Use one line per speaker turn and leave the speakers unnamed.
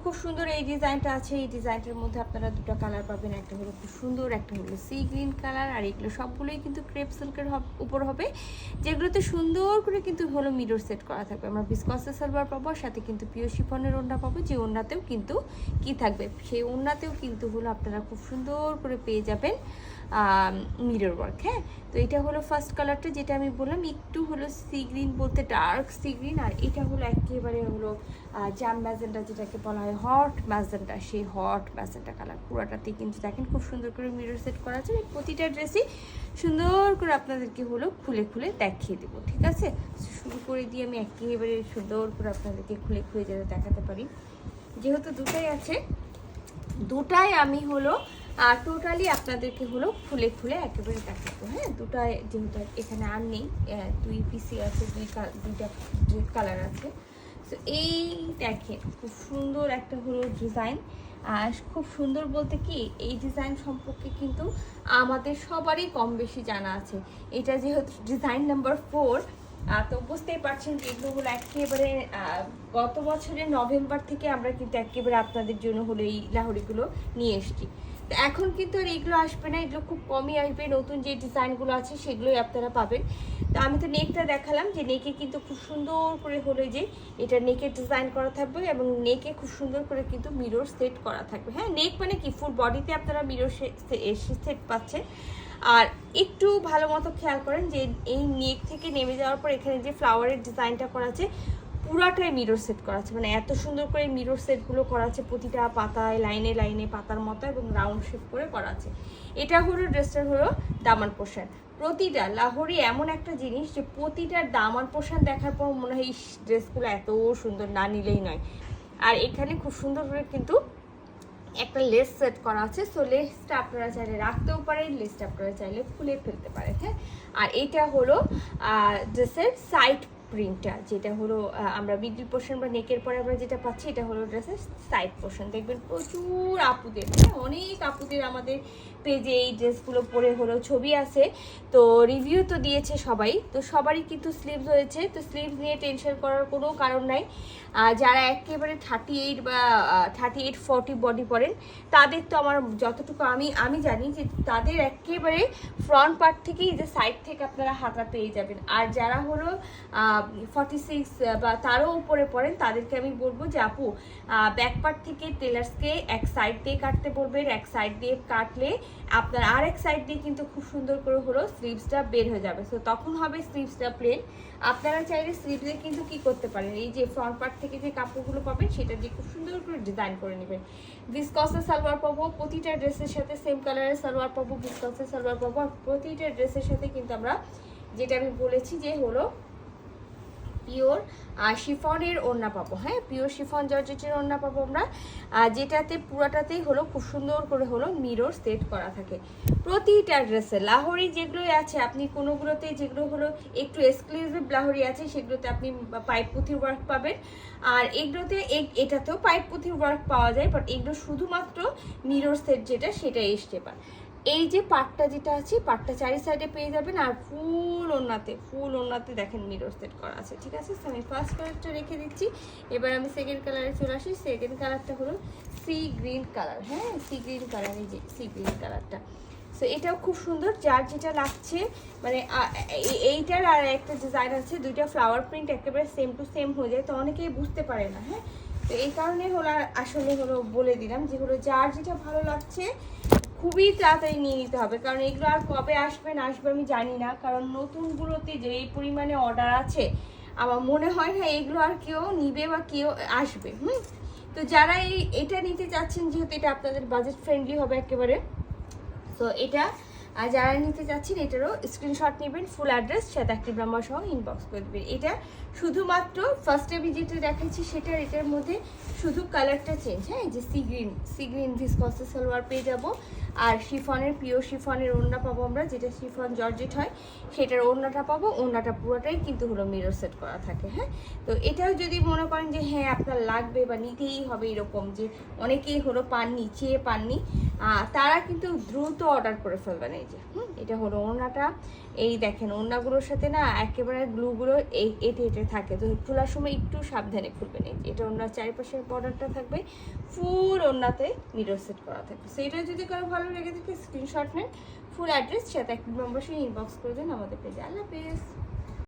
খুব সুন্দর এই ডিজাইনটা আছে। এই ডিজাইনটার মধ্যে আপনারা দুটো কালার পাবেন, একটা হলো খুব সুন্দর, একটা হলো সি গ্রিন কালার। আর এগুলো সবগুলোই কিন্তু ক্রেপ সিল্কের উপর হবে, যেগুলোতে সুন্দর করে কিন্তু হলো মিরর সেট করা থাকবে। আমরা বিসকসের সালোয়ার পাবো, সাথে কিন্তু পিওর শিফনের ওড়না পাবো, যে ওড়নাতেও কিন্তু কি থাকবে, সেই ওড়নাতেও কিন্তু হলো আপনারা খুব সুন্দর করে পেয়ে যাবেন মিরর ওয়ার্ক। হ্যাঁ, তো এটা হলো ফার্স্ট কালারটা, যেটা আমি বললাম একটু হলো সি গ্রিন বলতে ডার্ক সি গ্রিন। আর এটা হলো একেবারে হলো জাম ম্যাজেন্টা, যেটাকে বলা হয় হট ম্যাজেন্টা, সেই হট ম্যাজেন্টা কালার। পুরোটাতেই কিন্তু দেখেন খুব সুন্দর করে মিরর সেট করা আছে। প্রতিটা ড্রেসই সুন্দর করে আপনাদেরকে হলো খুলে খুলে দেখিয়ে দেবো, ঠিক আছে? শুরু করে দিয়ে আমি একেবারে সুন্দর করে আপনাদেরকে খুলে খুলে যাতে দেখাতে পারি। যেহেতু দুটাই আছে, দুটাই আমি হলো টোটালি আপনাদেরকে হলো খুলে খুলে একেবারে দেখাবো। হ্যাঁ, দুটাই যেহেতু এখানে আর নেই, দুই পিসি আছে, দুইটা কালার আছে। তো এই দেখেন খুব সুন্দর একটা হলো ডিজাইন। আর খুব সুন্দর বলতে কি, এই ডিজাইন সম্পর্কে কিন্তু আমাদের সবারই কম বেশি জানা আছে। এটা যেহেতু ডিজাইন নাম্বার 4, তো বুঝতেই পারছেন যে এগুলো হলো একেবারে গত বছরের নভেম্বর থেকে আমরা কিন্তু একেবারে আপনাদের জন্য হলো এই লাহোরিগুলো নিয়ে এসেছি। তো এখন কিন্তু আর এগুলো আসবে না, এগুলো খুব কমই আসবে। নতুন যে ডিজাইনগুলো আছে সেগুলোই আপনারা পাবেন। তো আমি তো নেকটা দেখালাম, যে নেকে কিন্তু খুব সুন্দর করে হলো যে এটা নেকের ডিজাইন করা থাকবে, এবং নেকে খুব সুন্দর করে কিন্তু মিরর সেট করা থাকবে। হ্যাঁ, নেক মানে কি, ফুল বডিতে আপনারা মিরর সেট পাচ্ছেন। আর একটু ভালো মতো খেয়াল করেন যে এই নেক থেকে নেমে যাওয়ার পর এখানে যে ফ্লাওয়ারের ডিজাইনটা করা আছে, পুরাটাই মিরর সেট করা আছে। মানে এত সুন্দর করে মিরর সেটগুলো করা আছে, প্রতিটা পাতায় লাইনে লাইনে পাতার মতো এবং রাউন্ড শেপ করে করা আছে। এটা হলো ড্রেসটার হলো দামান পোশাক। প্রতিটা লাহোরি এমন একটা জিনিস যে প্রতিটার দামান পোশাক দেখার পর মনে হয় এই ড্রেসগুলো এত সুন্দর, না নিলেই নয়। আর এখানে খুব সুন্দর করে কিন্তু একটা লেস সেট করা আছে। সো লেসটা আপনারা চাইলে রাখতেও পারেন, লেসটা আপনারা চাইলে খুলে ফেলতে পারেন। হ্যাঁ, আর এটা হলো ড্রেসের সাইড প্রিন্টটা, যেটা হলো আমরা মিডল পোর্শন বা নেকের পরে আমরা যেটা পাচ্ছি, এটা হলো ড্রেসের সাইড পোর্শন। দেখবেন প্রচুর আপুদের, হ্যাঁ অনেক আপুদের আমাদের পেজে এই ড্রেসগুলো পরে হলো ছবি আছে, তো রিভিউ তো দিয়েছে সবাই। তো সবারই কিন্তু স্লিভস হয়েছে, তো স্লিভস নিয়ে টেনশন করার কোনো কারণ নাই। যারা একেবারে 38 বা 38-40 বডি পরেন, তাদের তো আমার যতটুকু আমি জানি যে তাদের একেবারে ফ্রন্ট পার্ট থেকেই যে সাইড থেকে আপনারা হাতা পেয়ে যাবেন। আর যারা হলো 46 বা তারও উপরে পড়েন, তাদেরকে আমি বলবো যে আপু ব্যাক পার্ট থেকে টেলার্সকে এক সাইড দিয়ে কাটতে বলবেন। এক সাইড দিয়ে কাটলে আপনার আর এক সাইড দিয়ে কিন্তু খুব সুন্দর করে হলো স্লিভসটা বের হয়ে যাবে। সো তখন হবে স্লিভসটা প্লেন। আপনারা চাইলে স্লিভসে কিন্তু কি করতে পারেন, এই যে ফ্রন্ট পার্ট থেকে যে কাপড়গুলো পাবেন সেটা দিয়ে খুব সুন্দর করে ডিজাইন করে নেবেন। ভিসকসের সালোয়ার পাবো, প্রতিটা ড্রেসের সাথে সেম কালারের সালোয়ার পাবো, ভিসকসের সালোয়ার পাবো। আর প্রতিটা ড্রেসের সাথে কিন্তু আমরা যেটা আমি বলেছি যে হলো পিওর শিফনের ওড়না পাবো। হ্যাঁ, পিওর শিফন জর্জেটের ওড়না পাবো আমরা, যেটাতে পুরাটাতেই হলো খুব সুন্দর করে হলো মিরর সেট করা থাকে প্রতিটা ড্রেসে। লাহোরি যেগুলোই আছে, আপনি কোনোগুলোতে যেগুলো হলো একটু এক্সক্লুসিভ লাহোরি আছে, সেগুলোতে আপনি পাইপ পুঁথি ওয়ার্ক পাবেন। আর এগুলোতে এটাতেও পাইপ পুঁথি ওয়ার্ক পাওয়া যায়, বাট এগুলো শুধুমাত্র মিরর সেট যেটা, সেটাই এসছে পার। এই যে পাটটা যেটা আছে, পাটটা চারি সাইডে পেয়ে যাবেন। আর ফুল ওড়নাতে দেখেন মিরর সেট করা আছে, ঠিক আছে? আমি ফার্স্ট কালারটা রেখে দিচ্ছি, এবার আমি সেকেন্ড কালারে চলে আসি। সেকেন্ড কালারটা হলো সি গ্রিন কালার। হ্যাঁ, সি গ্রিন কালার, এই যে সি গ্রিন কালারটা। সো এটাও খুব সুন্দর, যার যেটা লাগছে। মানে এইটার আর একটা ডিজাইন আছে, দুইটা ফ্লাওয়ার প্রিন্ট একেবারে সেম টু সেম হয়ে যায়, তো অনেকেই বুঝতে পারে না। হ্যাঁ, তো এই কারণে হলো আসলে হলো বলে দিলাম যে হলো যার যেটা ভালো লাগছে খুবই তাড়াতাড়ি নিয়ে নিতে হবে, কারণ এগুলো আর কবে আসবে আমি জানি না। কারণ নতুনগুলোতে যে এই পরিমাণে অর্ডার আছে, আমার মনে হয় না এগুলো আর কেউ নিবে বা কেউ আসবে। তো যারা এটা নিতে চাচ্ছেন, যেহেতু এটা আপনাদের বাজেট ফ্রেন্ডলি হবে একেবারে, তো এটা আর যারা নিতে চাচ্ছেন এটারও স্ক্রিনশট নেবেন, ফুল অ্যাড্রেস সাথে অ্যাক্টিভ নাম্বার সহ ইনবক্স করে দেবেন। এটা শুধুমাত্র ফার্স্ট আমি যেটা দেখাচ্ছি সেটার এটার মধ্যে শুধু কালারটা চেঞ্জ। হ্যাঁ, যে সি গ্রিন ভিসকসের সালোয়ার পেয়ে যাবো। আর শিফনের, পিওর শিফনের ওড়না পাবো আমরা, যেটা শিফন জর্জেট হয় সেটার ওড়নাটা পাবো। ওড়নাটা পুরোটাই কিন্তু হলো মিরর সেট করা থাকে। হ্যাঁ, তো এটাও যদি মনে করেন যে হ্যাঁ আপনার লাগবে বা নিতেই হবে, এরকম যে অনেকেই হলো চেয়ে পাননি, তারা কিন্তু দ্রুত অর্ডার করে ফেলবেন। এই যে এটা হলো ওড়নাটা। এই দেখেন ওড়নাগুলোর সাথে না একেবারে গ্লুগুলো এটে এটে থাকে, তো খোলার সময় একটু সাবধানে খুলবেন। এই যে এটা ওড়নার চারিপাশের বর্ডারটা থাকবে, ফুল ওড়নাতে মিরর সেট করা থাকবে। সো এটা যদি কারো ভালো লেগে থাকে স্ক্রিনশট নেন, ফুল অ্যাড্রেস সাথে এক নম্বর সে ইনবক্স করে দেন আমাদের পেজে। আল্লাহ হাফেজ।